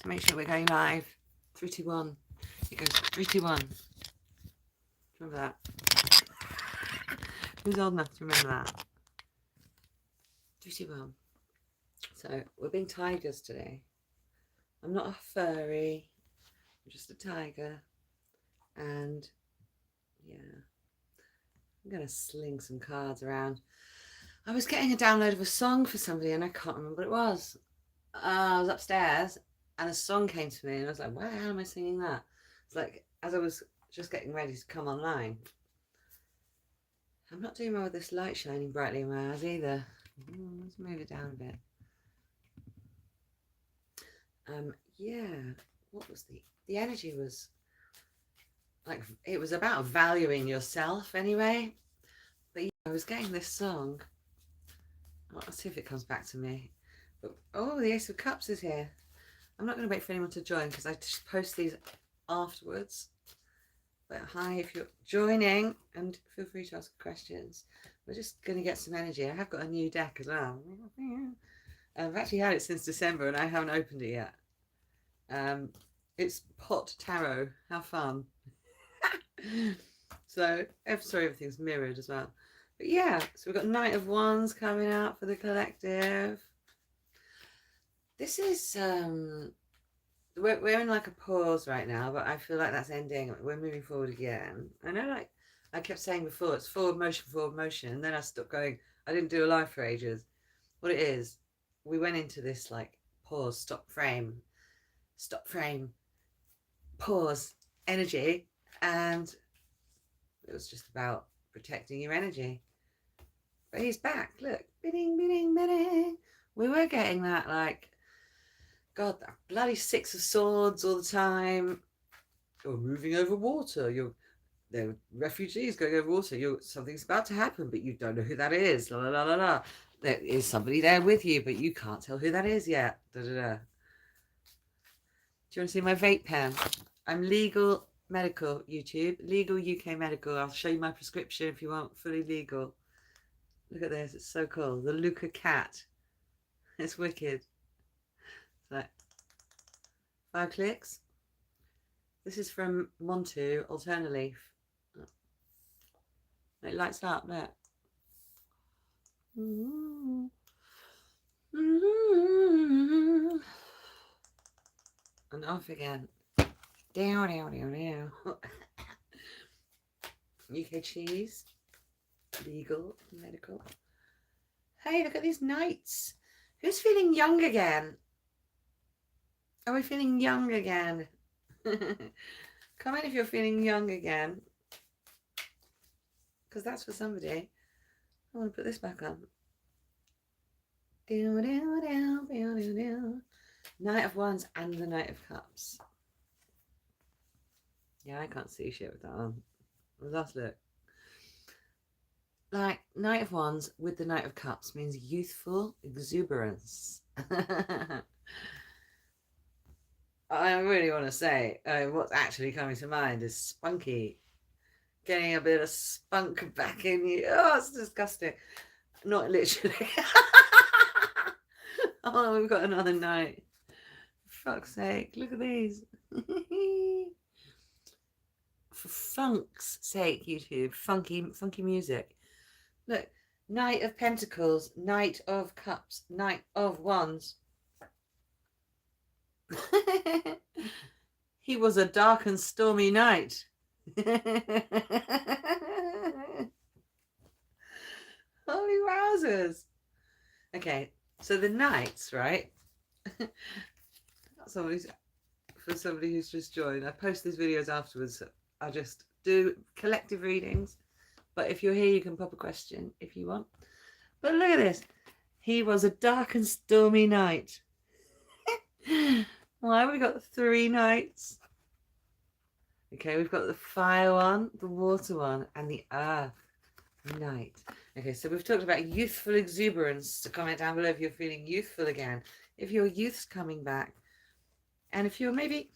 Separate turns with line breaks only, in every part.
to make sure we're going live. 3, 2, 1. It goes 3, 2, 1. Remember that? Who's old enough to remember that? 3, 2, 1. So we're being tigers today. I'm not a furry. I'm just a tiger. And yeah, I'm going to sling some cards around. I was getting a download of a song for somebody and I can't remember what it was. I was upstairs and a song came to me and I was like, why the hell am I singing that? It's like, as I was just getting ready to come online. I'm not doing well with this light shining brightly in my eyes either. Let's move it down a bit. Yeah, what was the energy was like, it was about valuing yourself anyway. But yeah, I was getting this song. Let's see if it comes back to me. But, oh, the Ace of Cups is here. I'm not going to wait for anyone to join because I just post these afterwards. But hi, if you're joining, and feel free to ask questions. We're just going to get some energy. I have got a new deck as well. I've actually had it since December and I haven't opened it yet. It's Pot Tarot. How fun. So, sorry, everything's mirrored as well. But yeah, so we've got Knight of Wands coming out for the collective. This is, we're in like a pause right now, but I feel like that's ending. We're moving forward again. I know, like I kept saying before, it's forward motion. And then I stopped going. I didn't do a live for ages. What it is, we went into this like pause, stop frame, pause energy. And it was just about protecting your energy. But he's back. Look. Bidding, bidding, bidding. We were getting that, like, God, that bloody 6 of Swords all the time. You're moving over water. There are refugees going over water. Something's about to happen, but you don't know who that is. La, la, la, la, la. There is somebody there with you, but you can't tell who that is yet. Da, da, da. Do you want to see my vape pen? I'm legal medical, YouTube. Legal UK medical. I'll show you my prescription if you want fully legal. Look at this. It's so cool. The Luca cat. It's wicked. So, 5 clicks. This is from Montu, Alternaleaf. It lights up, look. And off again. Down, down, down, down. UK cheese. Legal, medical. Hey, look at these knights. Who's feeling young again? Are we feeling young again? Come in if you're feeling young again. Because that's for somebody. I want to put this back on. Knight of Wands and the Knight of Cups. Yeah, I can't see shit with that on. Let's look. Like, Knight of Wands with the Knight of Cups means youthful exuberance. I really want to say, what's actually coming to mind is spunky. Getting a bit of spunk back in you. Oh, it's disgusting. Not literally. Oh, we've got another night. For fuck's sake, look at these. For funk's sake, YouTube. Funky music. Look, Knight of Pentacles, Knight of Cups, Knight of Wands. He was a dark and stormy night. Holy wowzers. Okay, so the knights, right? For somebody who's just joined, I post these videos afterwards. I just do collective readings. But if you're here, you can pop a question if you want. But look at this. He was a dark and stormy night. Why have we got 3 knights? Okay, we've got the fire one, the water one, and the earth knight. Okay, so we've talked about youthful exuberance. So comment down below if you're feeling youthful again. If your youth's coming back. And if you're maybe,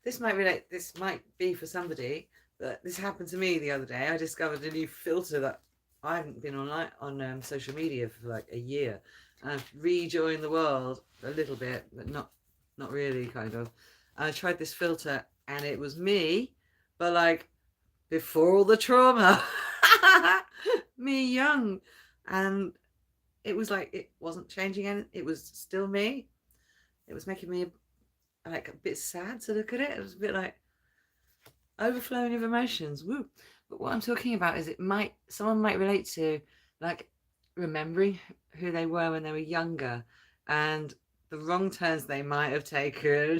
this might be for somebody, but this happened to me the other day. I discovered a new filter that I haven't been on social media for like a year. And I've rejoined the world a little bit, but not Not really, kind of. And I tried this filter and it was me, but like before all the trauma. Me young. And it was like, it wasn't changing anything. It was still me. It was making me like a bit sad to look at it. It was a bit like overflowing of emotions. Woo. But what I'm talking about is someone might relate to like remembering who they were when they were younger and the wrong turns they might have taken.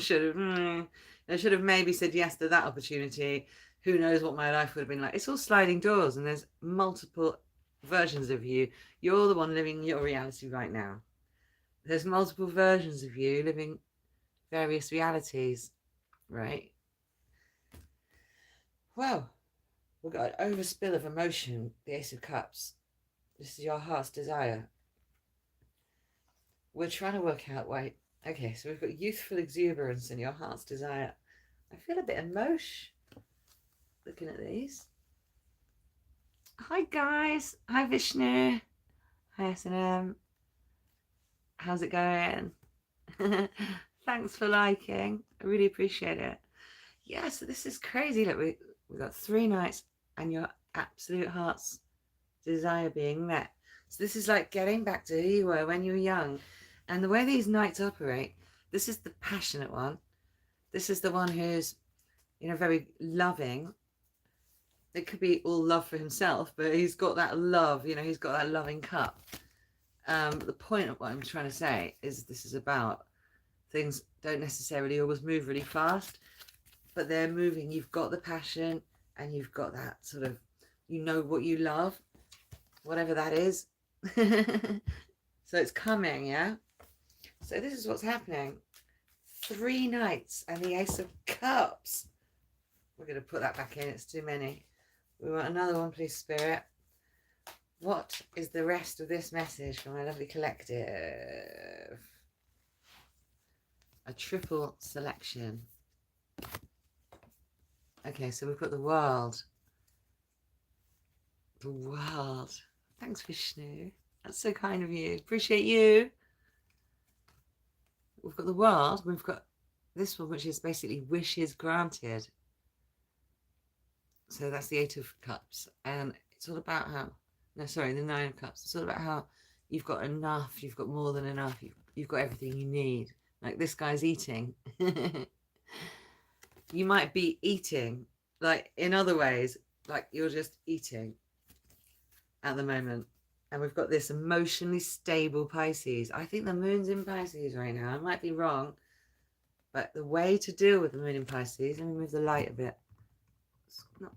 They should have maybe said yes to that opportunity. Who knows what my life would have been like. It's all sliding doors and there's multiple versions of you. You're the one living your reality right now. There's multiple versions of you living various realities, right? Well, we've got an overspill of emotion, the Ace of Cups. This is your heart's desire. We're trying to work out why. Okay, so we've got youthful exuberance in your heart's desire. I feel a bit emotion looking at these. Hi guys. Hi Vishnu. Hi S&M. How's it going? Thanks for liking. I really appreciate it. Yeah, so this is crazy. Look, we've got 3 nights and your absolute heart's desire being met. So this is like getting back to who you were when you were young. And the way these nights operate, this is the passionate one. This is the one who's, very loving. It could be all love for himself, but he's got that love, he's got that loving cup. The point of what I'm trying to say is this is about things don't necessarily always move really fast, but they're moving. You've got the passion and you've got that sort of, what you love, whatever that is. So it's coming, yeah? So this is what's happening. 3 nights and the Ace of Cups. We're going to put that back in. It's too many. We want another one, please, Spirit. What is the rest of this message from my lovely collective? A triple selection. Okay, so we've got the world. The world. Thanks, Vishnu. That's so kind of you. Appreciate you. We've got the world. We've got this one, which is basically wishes granted. So that's the 8 of Cups. And it's all about how... No, sorry, the 9 of Cups. It's all about how you've got enough. You've got more than enough. You've got everything you need. Like this guy's eating. You might be eating, like in other ways, like you're just eating at the moment. And we've got this emotionally stable Pisces. I think the moon's in Pisces right now. I might be wrong. But the way to deal with the moon in Pisces, let me move the light a bit. It's not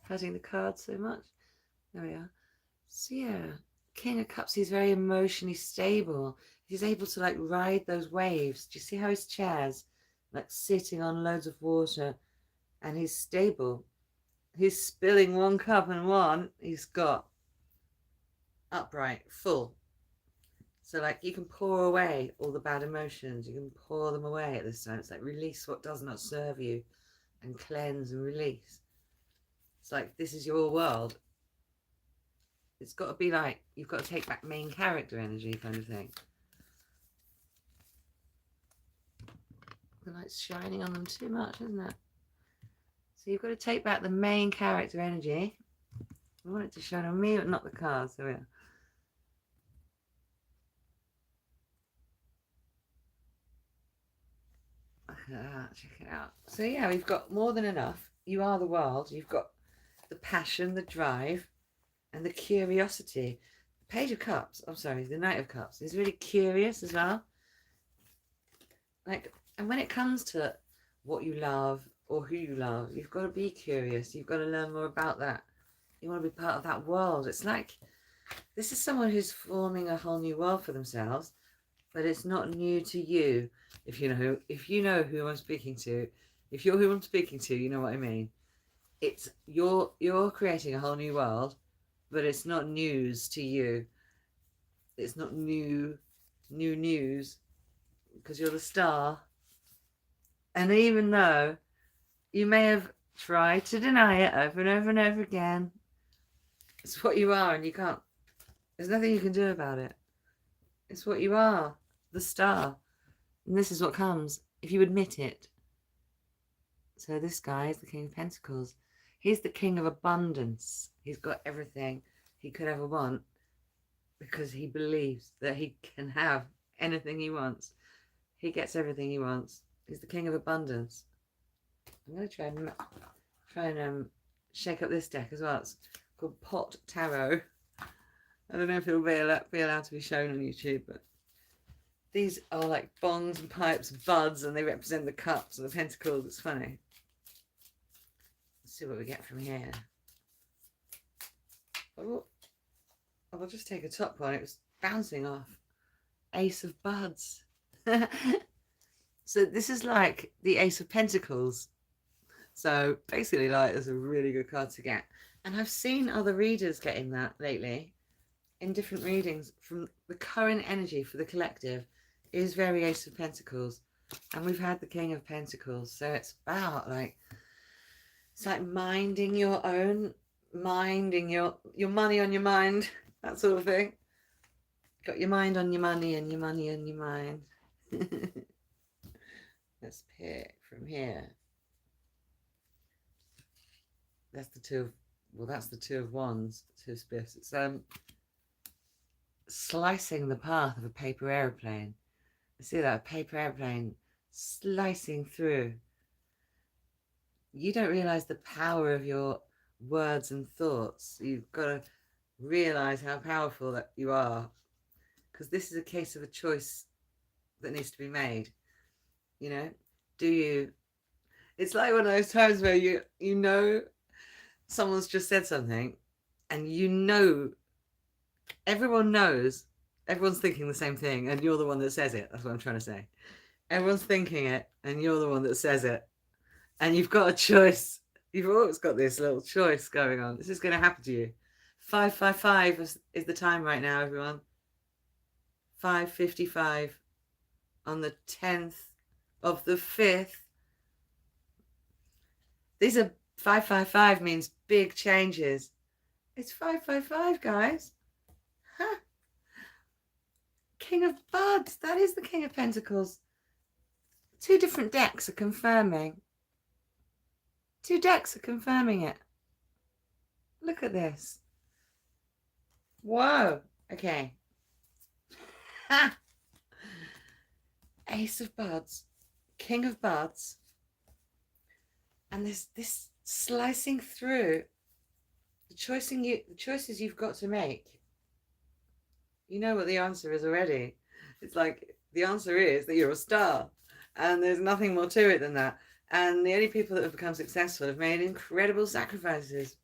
hurting the cards so much. There we are. So yeah, King of Cups, he's very emotionally stable. He's able to like ride those waves. Do you see how his chair's like sitting on loads of water and he's stable? He's spilling 1 cup and one he's got upright, full. So like you can pour away all the bad emotions. You can pour them away at this time. It's like release what does not serve you and cleanse and release. It's like this is your world. It's got to be like you've got to take back main character energy kind of thing. The light's shining on them too much, isn't it? So you've got to take back the main character energy. I want it to shine on me, but not the cards. So yeah. Check it out. So yeah, we've got more than enough. You are the world. You've got the passion, the drive, and the curiosity. The Page of Cups, I'm sorry, the Knight of Cups is really curious as well. Like, and when it comes to what you love or who you love, you've got to be curious. You've got to learn more about that. You want to be part of that world. It's like, this is someone who's forming a whole new world for themselves, but it's not new to you. If you know who I'm speaking to, if you're who I'm speaking to, you know what I mean. It's you're creating a whole new world, but it's not news to you. It's not new news because you're the star. And even though you may have tried to deny it over and over and over again, it's what you are and you can't. There's nothing you can do about it. It's what you are, the star. And this is what comes if you admit it. So this guy is the King of Pentacles. He's the king of abundance. He's got everything he could ever want because he believes that he can have anything he wants. He gets everything he wants. He's the king of abundance. I'm going to try and shake up this deck as well. It's called Pot Tarot. I don't know if it'll be allowed to be shown on YouTube, but these are like bongs and pipes and buds, and they represent the cups and the pentacles. It's funny. Let's see what we get from here. Oh, I'll just take a top one. It was bouncing off. Ace of Buds. So this is like the Ace of Pentacles. So basically, like, it's a really good card to get. And I've seen other readers getting that lately in different readings. From the current energy for the collective is very Ace of Pentacles. And we've had the King of Pentacles. So it's about like, it's like minding your own, minding your money on your mind, that sort of thing. Got your mind on your money and your money on your mind. Let's pick from here. That's the two of, well, that's the Two of Wands, Two of Spiffs. It's slicing the path of a paper aeroplane. I see that, a paper aeroplane slicing through. You don't realize the power of your words and thoughts. You've got to realize how powerful that you are, because this is a case of a choice that needs to be made. You know, do you? It's like one of those times where you know someone's just said something, and you know, everyone knows, everyone's thinking the same thing, and you're the one that says it. That's what I'm trying to say. Everyone's thinking it, and you're the one that says it, and you've got a choice. You've always got this little choice going on. This is going to happen to you. 555 is the time right now, everyone. 5:55 on the 10th of the 5th. These are 555 means big changes. It's 555, guys. Huh. King of Buds. That is the King of Pentacles. Two different decks are confirming. Two decks are confirming it. Look at this. Whoa. Okay. Ha! Ace of Buds. King of Buds. And there's this slicing through the choices you've got to make. You know what the answer is already. It's like, the answer is that you're a star, and there's nothing more to it than that. And the only people that have become successful have made incredible sacrifices.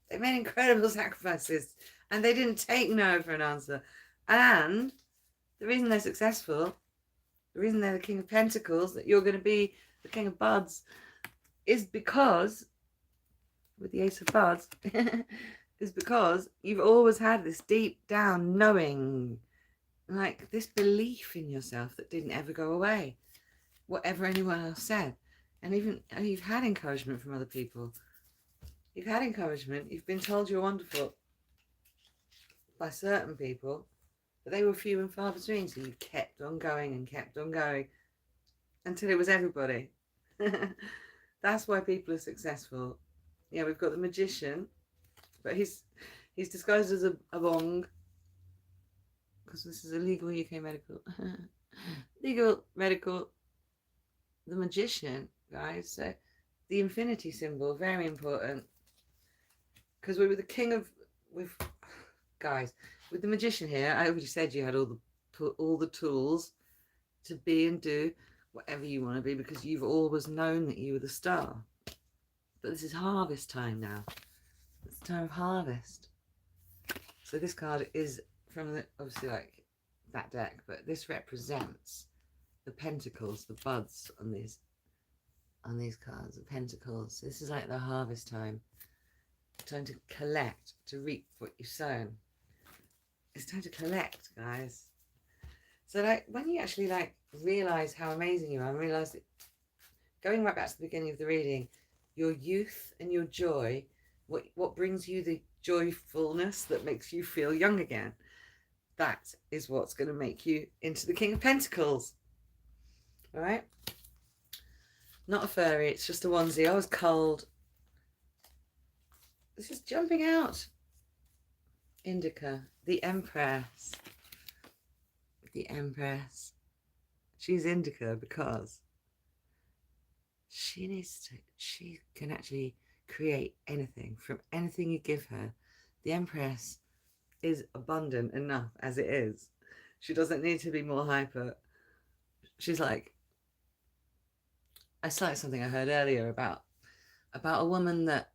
They made incredible sacrifices, and they didn't take no for an answer. And the reason they're successful, the reason they're the King of Pentacles, that you're going to be the King of Buds, is because, with the Ace of Buds, is because you've always had this deep down knowing, like this belief in yourself that didn't ever go away, whatever anyone else said. And even you've had encouragement from other people. You've had encouragement. You've been told you're wonderful by certain people, but they were few and far between. So you kept on going and kept on going until it was everybody. That's why people are successful. Yeah, we've got the Magician, but he's disguised as a bong, because this is a legal UK medical. Legal medical. The Magician, guys. So the infinity symbol, very important, because we were the king of, guys, with the Magician here. I already said you had all the tools to be and do whatever you want to be, because you've always known that you were the star. But this is harvest time now. It's time of harvest. So this card is from the, obviously, like that deck, but this represents the pentacles, the buds on these cards, the pentacles. This is like the harvest time. Time to collect, to reap what you've sown. It's time to collect, guys. So like when you actually like realize how amazing you are, and realize that, going right back to the beginning of the reading, your youth and your joy, what brings you the joyfulness that makes you feel young again, that is what's going to make you into the King of Pentacles. All right. Not a furry. It's just a onesie. I was cold. This is jumping out. Indica, the Empress. The Empress. She's Indica because she can actually create anything from anything you give her. The Empress is abundant enough as it is. She doesn't need to be more hyper. She's like, it's like something I heard earlier about a woman that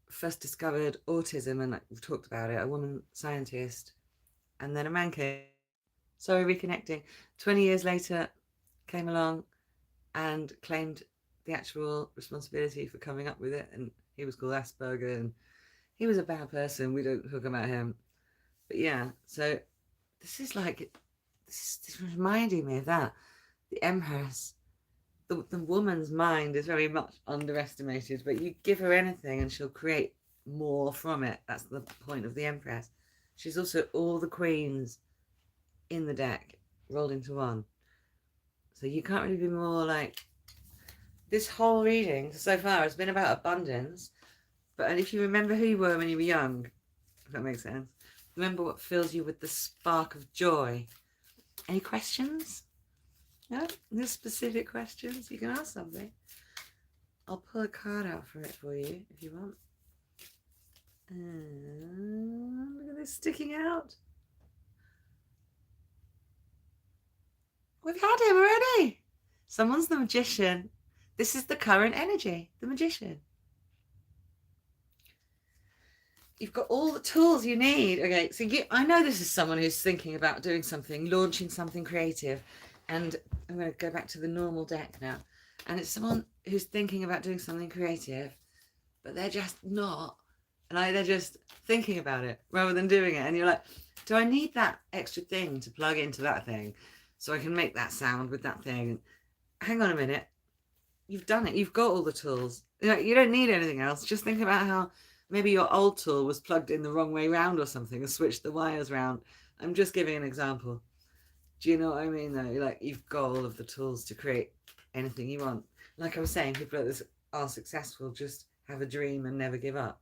first discovered autism, and like we've talked about it, a woman scientist, and then a man came, sorry, reconnecting, 20 years later, came along and claimed the actual responsibility for coming up with it, and he was called Asperger, and he was a bad person. We don't talk about him, but yeah. So this is like, this is reminding me of that. The Empress, the woman's mind is very much underestimated, but you give her anything and she'll create more from it. That's the point of the Empress. She's also all the queens in the deck rolled into one. So you can't really be more like, this whole reading so far has been about abundance. But if you remember who you were when you were young, if that makes sense, remember what fills you with the spark of joy. Any questions? No? No specific questions? You can ask something. I'll pull a card out for it for you if you want. Look at this sticking out. We've had him already. Someone's the Magician. This is the current energy, the Magician. You've got all the tools you need. Okay, so I know this is someone who's thinking about doing something, launching something creative. And I'm going to go back to the normal deck now. And it's someone who's thinking about doing something creative, but they're just not. Like, they're just thinking about it rather than doing it. And you're like, do I need that extra thing to plug into that thing so I can make that sound with that thing? Hang on a minute. You've done it. You've got all the tools. You don't need anything else. Just think about how maybe your old tool was plugged in the wrong way round or something and switched the wires round. I'm just giving an example. Do you know what I mean, though? Like, you've got all of the tools to create anything you want. Like I was saying, people that are successful just have a dream and never give up.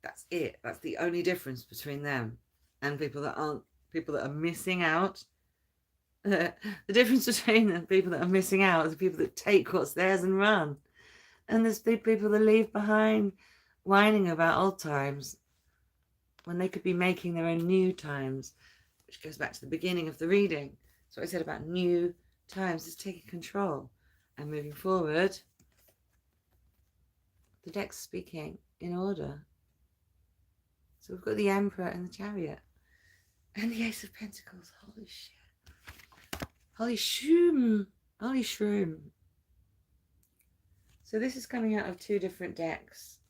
That's it. That's the only difference between them and people that aren't, people that are missing out. The difference between the people that are missing out is the people that take what's theirs and run. And there's people that leave behind whining about old times when they could be making their own new times, which goes back to the beginning of the reading. So I said about new times is taking control and moving forward. The deck's speaking in order. So we've got the Emperor and the Chariot and the Ace of Pentacles. Holy shit. Holy shroom. Holy shroom. So this is coming out of two different decks.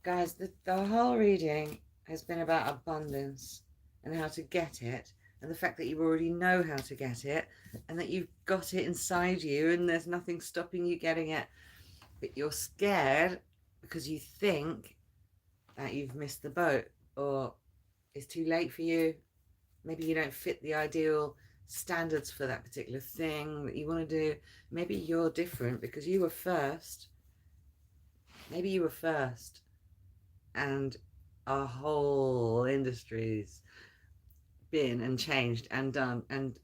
Guys, the whole reading has been about abundance and how to get it, and the fact that you already know how to get it and that you've got it inside you and there's nothing stopping you getting it, but you're scared because you think that you've missed the boat or it's too late for you. Maybe you don't fit the ideal standards for that particular thing that you want to do. Maybe you're different because you were first. Maybe you were first and our whole industry's been and changed and done and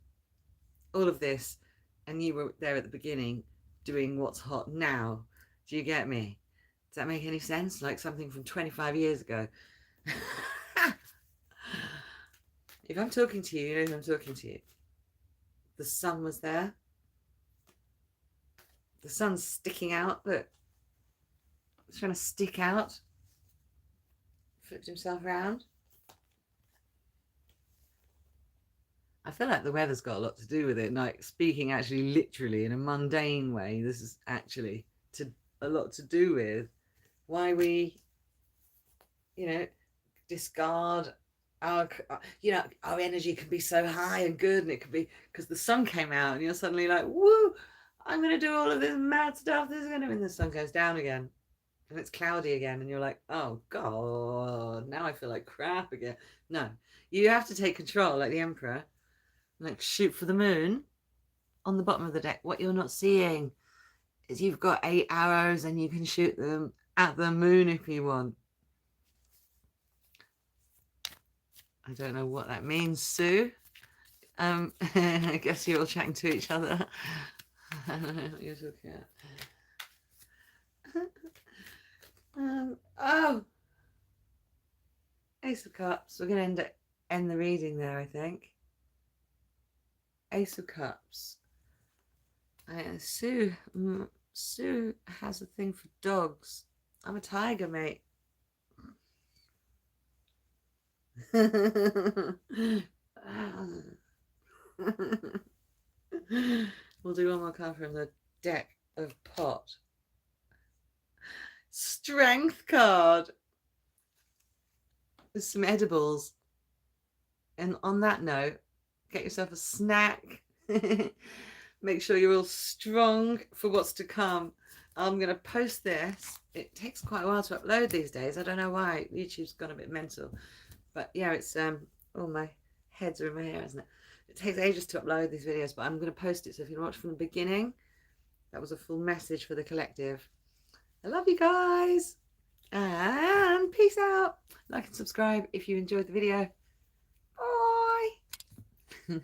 all of this, and you were there at the beginning doing what's hot now. Do you get me? Does that make any sense? Like something from 25 years ago. If I'm talking to you, you know who I'm talking to you. The sun was there. The sun's sticking out. Look. He's trying to stick out. Flipped himself around. I feel like the weather's got a lot to do with it. Like, speaking actually literally in a mundane way, this is actually a lot to do with why we, discard our energy can be so high and good, and it could be because the sun came out and you're suddenly like, woo, I'm going to do all of this mad stuff. This is going to, and the sun goes down again and it's cloudy again and you're like, oh God, now I feel like crap again. No, you have to take control like the Emperor like shoot for the moon on the bottom of the deck. What you're not seeing is you've got 8 arrows and you can shoot them at the moon if you want. I don't know what that means, Sue. I guess you're all chatting to each other. I don't know what you're talking about. Oh, Ace of Cups. We're going to end the reading there, I think. Ace of Cups. Sue has a thing for dogs. I'm a tiger, mate. We'll do one more card from the deck of pot. Strength card. There's some edibles. And on that note, get yourself a snack. Make sure you're all strong for what's to come. I'm going to post this. It takes quite a while to upload these days. I don't know why. YouTube's gone a bit mental. But yeah, it's all my heads are in my hair, isn't it? It takes ages to upload these videos, but I'm going to post it. So if you watch from the beginning, that was a full message for the collective. I love you guys. And peace out. Like and subscribe if you enjoyed the video. Bye.